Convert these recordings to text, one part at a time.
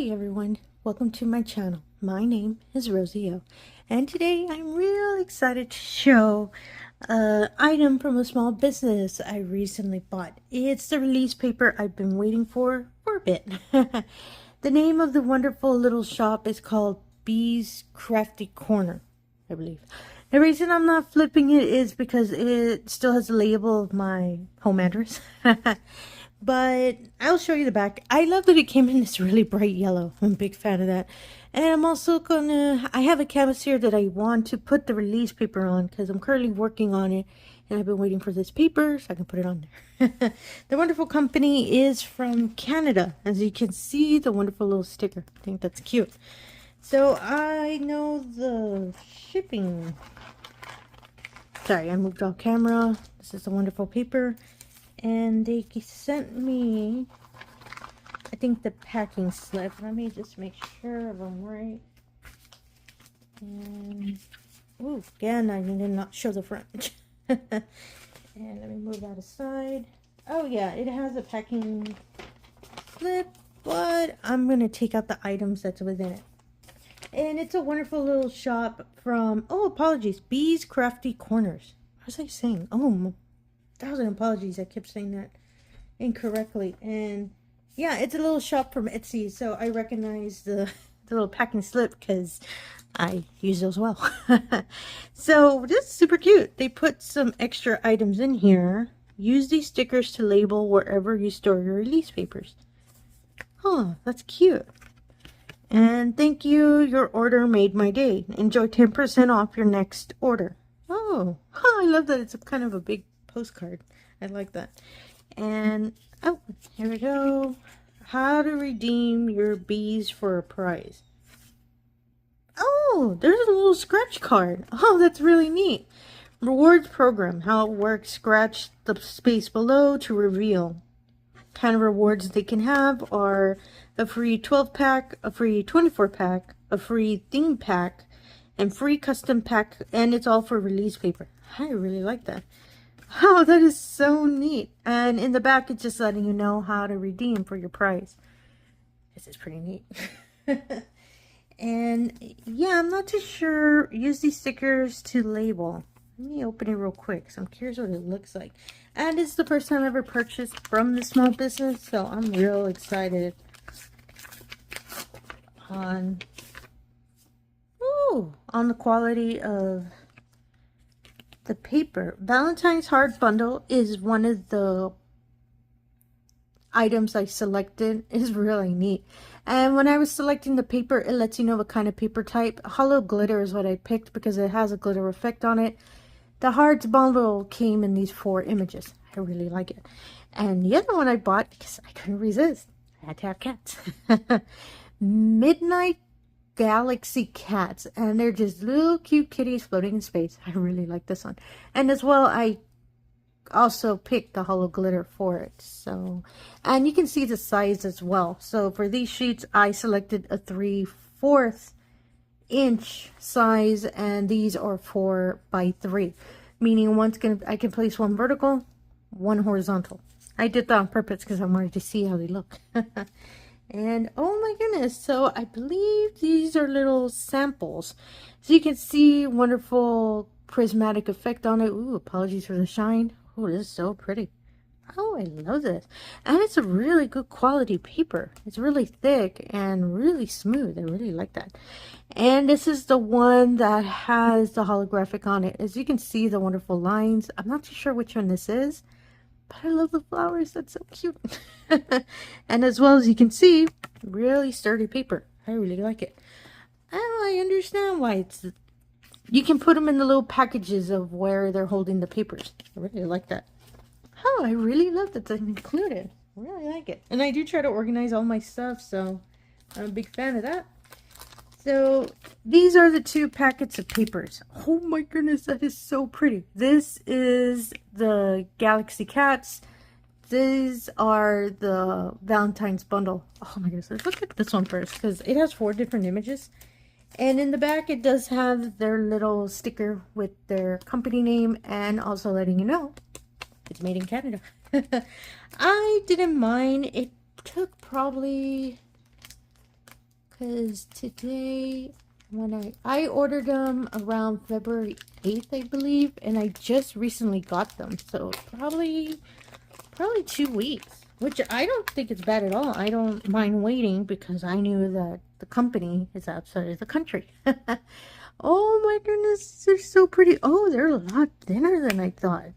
Hi everyone, welcome to my channel. My name is Rosy O, and today I'm real excited to show an item from a small business I recently bought. It's the release paper I've been waiting for a bit. The name of the wonderful little shop is called beescraftycorners, I believe. The reason I'm not flipping it is because it still has the label of my home address. But I'll show you the back. I love that it came in this really bright yellow. I'm a big fan of that. And I'm also I have a canvas here that I want to put the release paper on because I'm currently working on it. And I've been waiting for this paper so I can put it on there. The wonderful company is from Canada. As you can see, the wonderful little sticker. I think that's cute. So I know the shipping. Sorry, I moved off camera. This is a wonderful paper. And they sent me, I think, the packing slip. Let me just make sure of them right. And, ooh, again, I did not show the front. And let me move that aside. Oh, yeah, it has a packing slip, but I'm going to take out the items that's within it. And it's a wonderful little shop from, oh, apologies, beescraftycorners. What was I saying? Oh, 1,000 apologies, I kept saying that incorrectly. And yeah, it's a little shop from Etsy, so I recognize the little packing slip because I use those well. So this is super cute. They put some extra items in here. Use these stickers to label wherever you store your release papers. Oh, that's cute. And thank you, your order made my day. Enjoy 10% off your next order. Oh, I love that. It's kind of a big postcard. I like that. And oh, here we go. How to redeem your bees for a prize. Oh, there's a little scratch card. Oh, that's really neat. Rewards program. How it works. Scratch the space below to reveal. Kind of rewards they can have are a free 12-pack, a free 24-pack, a free theme pack, and free custom pack, and it's all for release paper. I really like that. Oh, that is so neat. And in the back, it's just letting you know how to redeem for your prize. This is pretty neat. And yeah, I'm not too sure. Use these stickers to label. Let me open it real quick because I'm curious what it looks like. And it's the first time I ever purchased from the small business, so I'm real excited on the quality of the paper. Valentine's Heart Bundle is one of the items I selected. It's really neat. And when I was selecting the paper, it lets you know what kind of paper type. Hollow glitter is what I picked because it has a glitter effect on it. The Hearts bundle came in these 4 images. I really like it. And the other one I bought because I couldn't resist. I had to have cats. Midnight Galaxy cats, and they're just little cute kitties floating in space. I really like this one. And as well, I also picked the hollow glitter for it. So, and you can see the size as well. So for these sheets, I selected a 3/4 inch size, and these are 4 by 3, meaning I can place one vertical, one horizontal. I did that on purpose because I wanted to see how they look. And oh my goodness, so I believe these are little samples. So you can see wonderful prismatic effect on it. Ooh, apologies for the shine. Oh, this is so pretty. Oh, I love this. And it's a really good quality paper. It's really thick and really smooth. I really like that. And this is the one that has the holographic on it. As you can see, the wonderful lines. I'm not too sure which one this is, but I love the flowers. That's so cute. And as well as you can see, really sturdy paper. I really like it. Oh, I understand why you can put them in the little packages of where they're holding the papers. I really like that. Oh, I really love that it's included. I really like it. And I do try to organize all my stuff, so I'm a big fan of that. So these are the 2 packets of papers. Oh my goodness, that is so pretty. This is the Galaxy Cats. These are the Valentine's bundle. Oh my goodness, let's look at this one first because it has 4 different images. And in the back, it does have their little sticker with their company name and also letting you know it's made in Canada. I didn't mind. It took probably because today, when I ordered them around February 8th, I believe, and I just recently got them, so probably 2 weeks, which I don't think it's bad at all. I don't mind waiting because I knew that the company is outside of the country. Oh my goodness, they're so pretty. Oh, they're a lot thinner than I thought.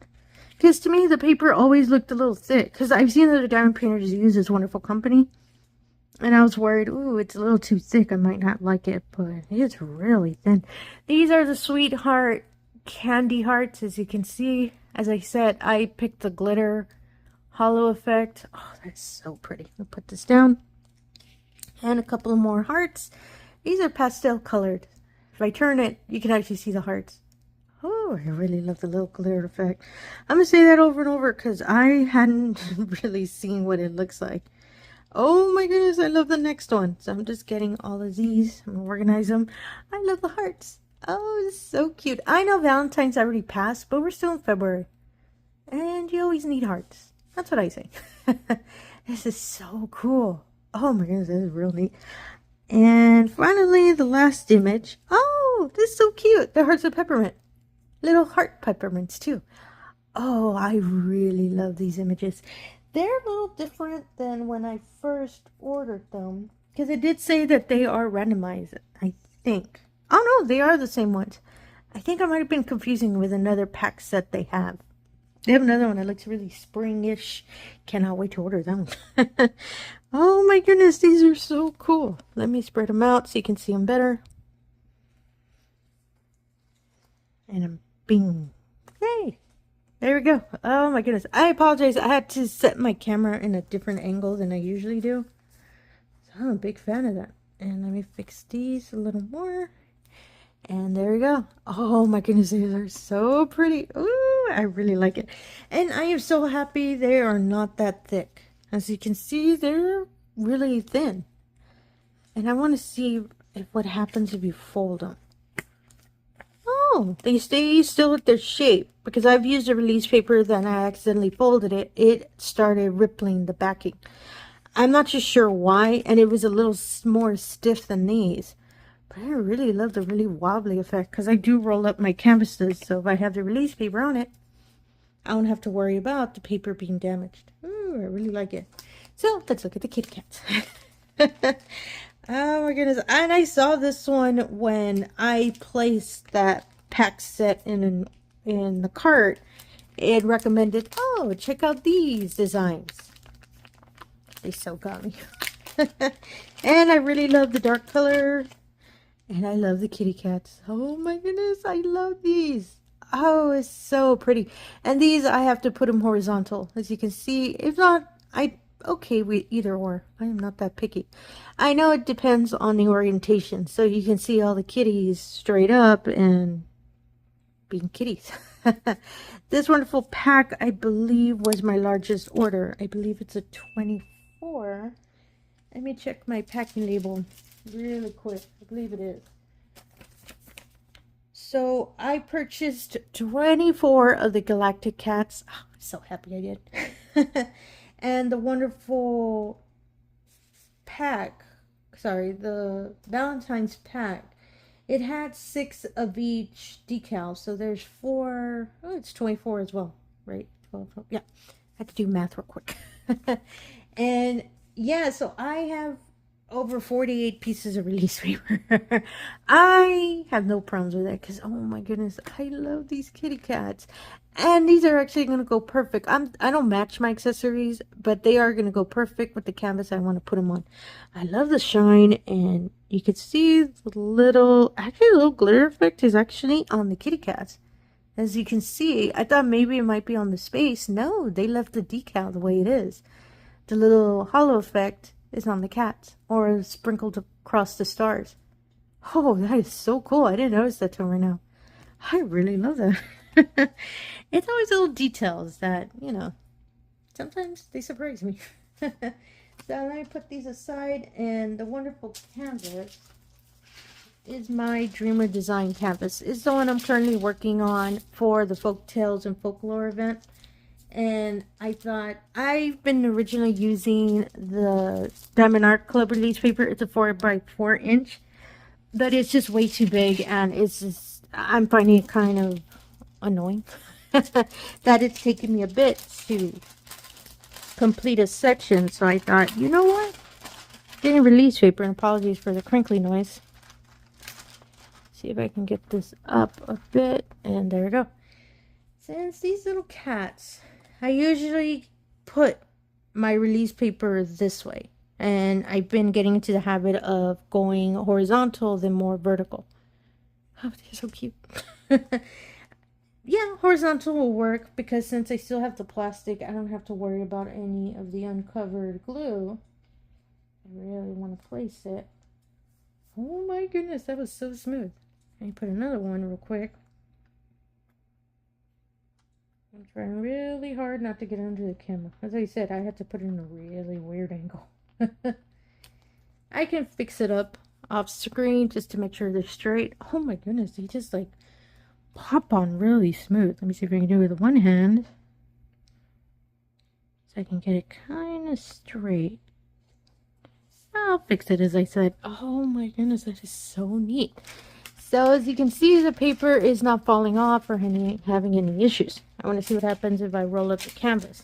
Because to me, the paper always looked a little thick. Because I've seen other diamond painters use this wonderful company. And I was worried, ooh, it's a little too thick. I might not like it. But it's really thin. These are the Sweetheart candy hearts. As you can see, as I said, I picked the glitter hollow effect. Oh, that's so pretty. I'll put this down. And a couple of more hearts. These are pastel colored. If I turn it, you can actually see the hearts. Oh, I really love the little glitter effect. I'm going to say that over and over because I hadn't really seen what it looks like. Oh my goodness, I love the next one. So I'm just getting all of these. I'm going to organize them. I love the hearts. Oh, it's so cute. I know Valentine's already passed, but we're still in February. And you always need hearts. That's what I say. This is so cool. Oh my goodness, this is real neat. And finally, the last image. Oh, this is so cute. The hearts of peppermint. Little heart peppermints too. Oh, I really love these images. They're a little different than when I first ordered them. Because it did say that they are randomized, I think. Oh no, they are the same ones. I think I might have been confusing with another pack set they have. They have another one that looks really spring-ish. Cannot wait to order them. Oh my goodness, these are so cool. Let me spread them out so you can see them better. And bing. Hey, there we go. Oh my goodness. I apologize. I had to set my camera in a different angle than I usually do. So I'm a big fan of that. And let me fix these a little more. And there we go. Oh my goodness, these are so pretty. Ooh, I really like it. And I am so happy they are not that thick. As you can see, they're really thin. And I want to see what happens if you fold them. Oh, they stay still with their shape. Because I've used a release paper, then I accidentally folded it. It started rippling the backing. I'm not just sure why. And it was a little more stiff than these. But I really love the really wobbly effect. Because I do roll up my canvases. So if I have the release paper on it, I don't have to worry about the paper being damaged. Ooh, I really like it. So let's look at the kitty cats. Oh my goodness. And I saw this one when I placed that pack set in the cart. It recommended, oh, check out these designs. They so got me. And I really love the dark color. And I love the kitty cats. Oh my goodness, I love these. Oh, it's so pretty. And these, I have to put them horizontal. As you can see, if not, okay with either or. I am not that picky. I know it depends on the orientation. So you can see all the kitties straight up and being kitties. This wonderful pack, I believe, was my largest order. I believe it's a 24. Let me check my packing label really quick. I believe it is. So I purchased 24 of the Galactic Cats. Oh, I'm so happy I did. And the wonderful pack, sorry, the Valentine's pack, it had 6 of each decal. So there's 4, oh, it's 24 as well, right? 12, yeah, I had to do math real quick. And yeah, so I have over 48 pieces of release paper. I have no problems with that because, oh my goodness, I love these kitty cats. And these are actually going to go perfect. I don't match my accessories, but they are going to go perfect with the canvas I want to put them on. I love the shine, and you can see the little glitter effect is actually on the kitty cats. As you can see, I thought maybe it might be on the space. No, they left the decal the way it is. The little hollow effect is on the cats, or sprinkled across the stars. Oh, that is so cool. I didn't notice that till right now. I really love that. It's always little details that, you know, sometimes they surprise me. So let me put these aside, and the wonderful canvas is my Dreamer Design canvas. It's the one I'm currently working on for the Folk Tales and Folklore event. And I thought, I've been originally using the Diamondart Club release paper. It's a 4x4 inch, but it's just way too big, and it's just, I'm finding it kind of annoying that it's taken me a bit to complete a section. So I thought, you know what, getting release paper, and apologies for the crinkly noise. See if I can get this up a bit, and there we go. Since these little cats, I usually put my release paper this way, and I've been getting into the habit of going horizontal than more vertical. Oh, they're so cute. Yeah, horizontal will work, because since I still have the plastic, I don't have to worry about any of the uncovered glue. I really want to place it. Oh my goodness, that was so smooth. Let me put another one real quick. I'm trying really hard not to get under the camera. As I said, I had to put it in a really weird angle. I can fix it up off screen just to make sure they're straight. Oh my goodness, they just like pop on really smooth. Let me see if I can do it with one hand, so I can get it kind of straight. I'll fix it, as I said. Oh my goodness, that is so neat. So as you can see, the paper is not falling off or having any issues. I want to see what happens if I roll up the canvas.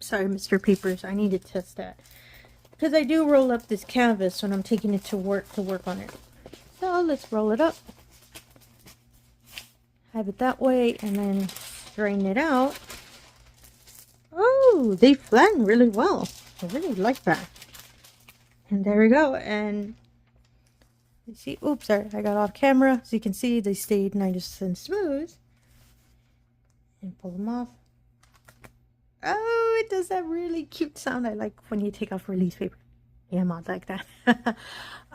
Sorry, Mr. Papers, I need to test that, because I do roll up this canvas when I'm taking it to work on it. So let's roll it up. Have it that way, and then straighten it out. Oh, they flatten really well. I really like that. And there we go. And you see, oops, sorry, I got off camera. As you can see, they stayed nice and smooth. And pull them off. Oh, it does that really cute sound I like when you take off release paper. Yeah, I'm not like that.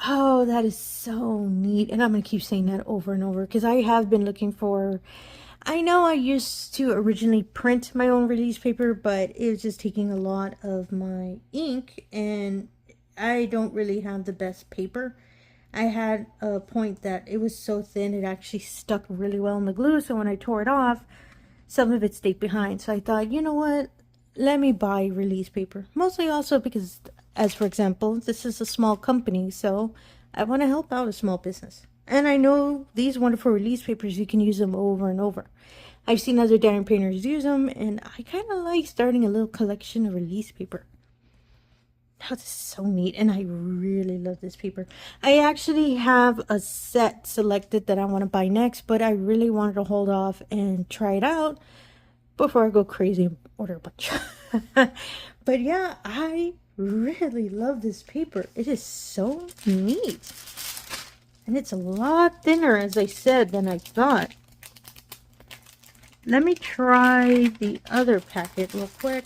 Oh, that is so neat. And I'm going to keep saying that over and over, because I have been looking for... I know I used to originally print my own release paper, but it was just taking a lot of my ink, and I don't really have the best paper. I had a point that it was so thin it actually stuck really well in the glue, so when I tore it off, some of it stayed behind. So I thought, you know what, let me buy release paper. Mostly also because, as for example, this is a small company, so I want to help out a small business. And I know these wonderful release papers, you can use them over and over. I've seen other diamond painters use them, and I kind of like starting a little collection of release paper. Oh, this is so neat, and I really love this paper. I actually have a set selected that I want to buy next, but I really wanted to hold off and try it out before I go crazy and order a bunch. But yeah, I really love this paper. It is so neat. And it's a lot thinner, as I said, than I thought. Let me try the other packet real quick,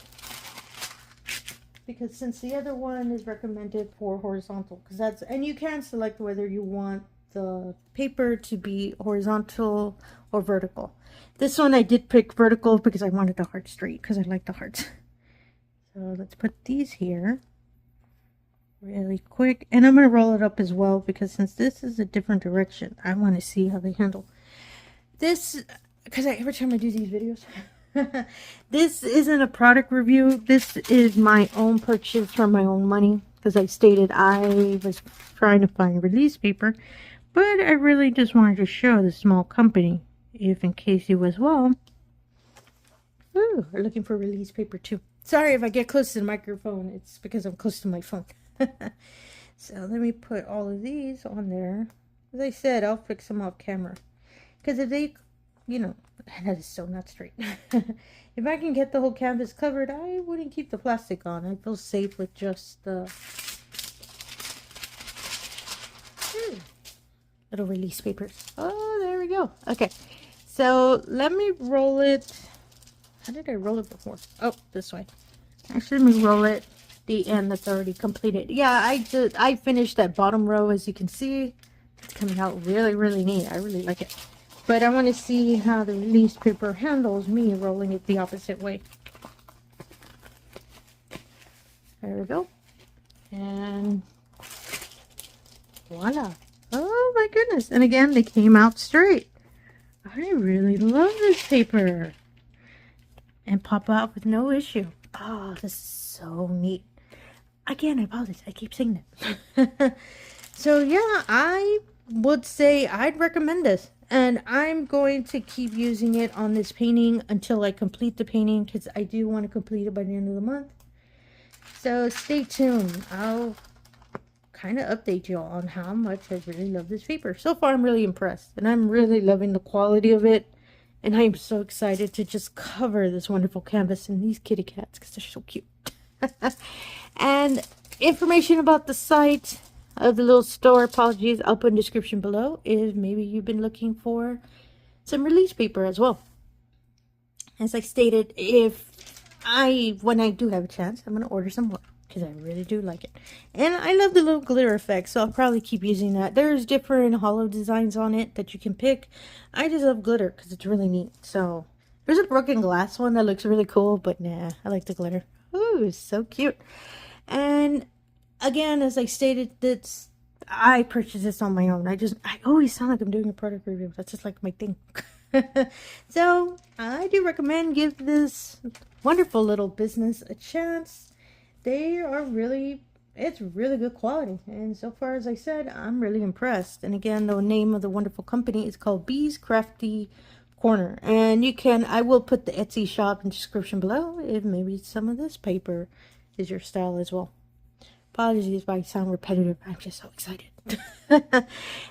because since the other one is recommended for horizontal, because that's, and you can select whether you want the paper to be horizontal or vertical. This one I did pick vertical because I wanted the heart straight, because I like the hearts. So let's put these here really quick, and I'm going to roll it up as well, because since this is a different direction, I want to see how they handle this, because every time I do these videos this isn't a product review. This is my own purchase from my own money, because I stated I was trying to find release paper, but I really just wanted to show the small company, if in case you as well are looking for release paper too. Sorry if I get close to the microphone, it's because I'm close to my phone. So let me put all of these on there. As I said, I'll fix them off camera, because if they, you know, that is so not straight. If I can get the whole canvas covered, I wouldn't keep the plastic on. I feel safe with just the little release papers. Oh, there we go. Okay, so let me roll it. How did I roll it before? Oh, this way. Actually, let me roll it the end that's already completed. Yeah, I finished that bottom row. As you can see, it's coming out really neat. I really like it, but I want to see how the release paper handles me rolling it the opposite way. There we go, and voila. Oh my goodness, and again, they came out straight. I really love this paper. and pop out with no issue. Oh, this is so neat. Again, I apologize. I keep saying that. So yeah, I would say I'd recommend this. And I'm going to keep using it on this painting until I complete the painting, because I do want to complete it by the end of the month. So stay tuned. I'll kind of update you on how much I really love this paper. So far, I'm really impressed. And I'm really loving the quality of it. And I'm so excited to just cover this wonderful canvas in these kitty cats, because they're so cute. And information about the site of the little store, apologies, I'll put in the description below if maybe you've been looking for some release paper as well. As I stated, when I do have a chance, I'm going to order some more, because I really do like it. And I love the little glitter effect, so I'll probably keep using that. There's different hollow designs on it that you can pick. I just love glitter because it's really neat. So there's a broken glass one that looks really cool, but nah, I like the glitter. Ooh, so cute. And again, as I stated, I purchased this on my own. I always sound like I'm doing a product review. That's just like my thing. So I do recommend give this wonderful little business a chance. It's really good quality. And so far, as I said, I'm really impressed. And again, the name of the wonderful company is called beescraftycorners. And I will put the Etsy shop in the description below if maybe some of this paper is your style as well. Apologies if I sound repetitive. I'm just so excited.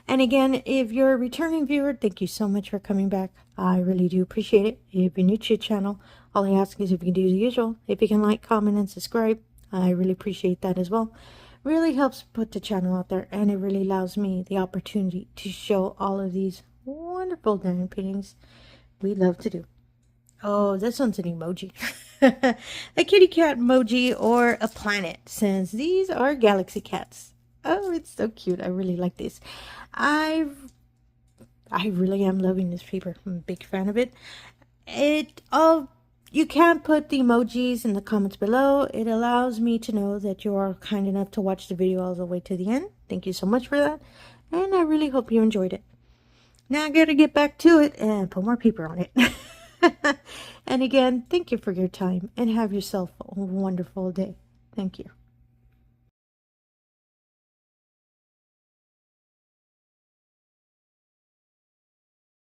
And again, if you're a returning viewer, thank you so much for coming back. I really do appreciate it. If you're new to the channel, all I ask is if you can do the usual. If you can like, comment, and subscribe, I really appreciate that as well. Really helps put the channel out there, and it really allows me the opportunity to show all of these wonderful diamond paintings we love to do. Oh, this one's an emoji. A kitty cat emoji or a planet, since these are galaxy cats. Oh, it's so cute. I really like this. I really am loving this paper. I'm a big fan of it. You can put the emojis in the comments below. It allows me to know that you are kind enough to watch the video all the way to the end. Thank you so much for that. And I really hope you enjoyed it. Now I gotta get back to it and put more paper on it. And again, thank you for your time, and have yourself a wonderful day. Thank you.